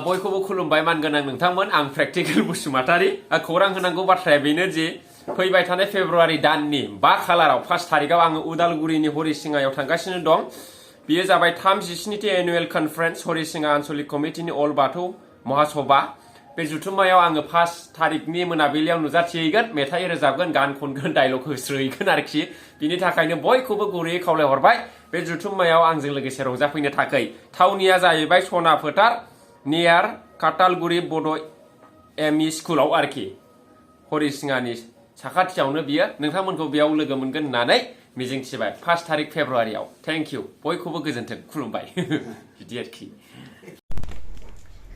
बयखौबो खुलुमबाय मानगोनां नोंथांमोन आं प्रेक्टिकल बसुमतारी खौरां होनांगौ बाथ्राया बेनो जे फैबाय थानाय फेब्रुवारि दाननि 5 खालाराव 1 तारिखआव आङो उदालगुरिनि हरिसिङायाव थांगासिनो दं बेयो जाबाय 37थि एनुवेल कनफारेन्स हरिसिङा आन्चलिक कमिटिनि अल बाथौ महासभा बे जुथुम्मायाव आङो 1 तारिखनि मोनाबिलियाव नुजाथिहैगोन मेथाइ रोजाबगोन गान खनगोन डायलग होस्रोहैगोन आरोखि बिनि थाखायनो बयखौबो गुरैयै खावलायहरबाय बे जुथुम्मायाव आंजों लोगोसे रंजाफैनो थाखाय थावनिया जाहैबाय सना फोथार नियार काटालगुरि बड' एमइ स्कुलाव आरोखि हरिसिङानि साखाथियावनो बियो नोंथांमोनखौ बेयाव लोगो मोनगोन होननानै मिजिंथिबाय 1 तारिख फेब्रुवारियाव थेंक इउ बयखौबो गोजोन्थों खुलुमबाय बिदि आरोखि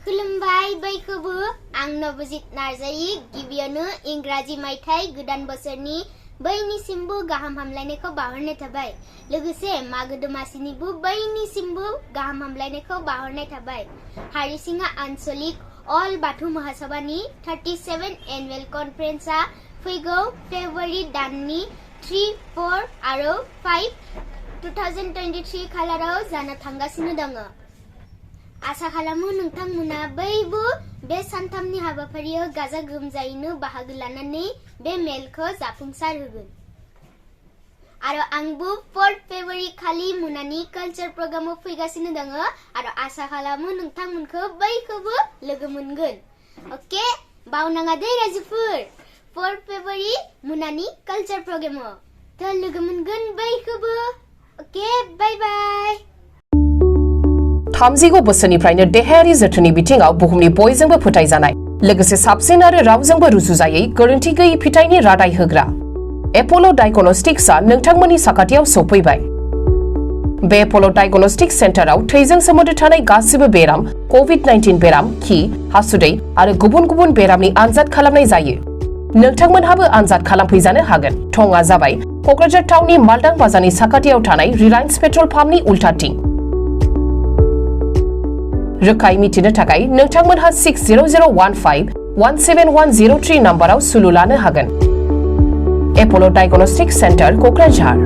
खुलुमबाय बयखौबो आं नबजित नार्जारी गिबियावनो इंराजि मायथाइ गोदान बोसोरनि बयनिसिमबो गाहाम हामलायनायखौ बावहरनाय थाबाय लोगोसे मागो दमासिनिबो बयनिसिमबो गाहाम हामलायनायखौ बावहरनाय थाबाय हरिसिङा आन्चलिक अल बाथौ महासभानि 37 एनुवेल कनफारेन्सआ फैगौ फेब्रुवारि दाननि 3, 4 आरो 5 2023 खालाराव जानो थांगासिनो दङ आसा खालामो नोंथांमोना बयबो बे सानथामनि हाबाफारियाव गाजा गोमजायैनो बाहागो लानानै बे मेलखौ जाफुंसार होगोन आरो आंबो 4 फेब्रुवारि खालि मोनानि कालचार प्रग्रामाव फैगासिनो दङ आरो आसा खालामो नोंथांमोनखौ बयखौबो लोगो मोनगोन ओके बावनाङा दे रायजोफोर 4 फेब्रुवारि मोनानि कालचार प्रग्रामाव थ' लोगो मोनगोन बयखौबो ओके बाय बाय 30 बोसोरनिफ्रायनो देहायारि जोथोननि बिथिङाव बुहुमनि बयजोंबो फोथायजानाय लोगोसे साबसिन आरो रावजोंबो रुजुजायै गोरोन्थि गैयै फिथाइनि रादाय होग्रा एप'ल' डायग्नोस्टिक्सआ नोंथांमोननि साखाथियाव सौफैबाय बे एप'ल' डायग्नोस्टिक सेन्टाराव थैजों सोमोन्दो थानाय गासिबो बेराम कोविड-19 बेराम खि हासुदै आरो गुबुन गुबुन बेरामनि आनजाद खालामनाय जायो नोंथांमोनहाबो आनजाद खालामफैजानो हागोन थंआ जाबाय क'क्राझार टाउननि मालदां बाजारनि साखाथियाव थानाय रिलायन्स पेट्रल पाम्पनि उल्टाथिं रोखायै मिथिनो थाखाय नोंथांमोनहा 60015-17103 नाम्बाराव सुलु लानो हागोन एप'ल' डायग्नोस्टिक सेन्टार क'क्राझार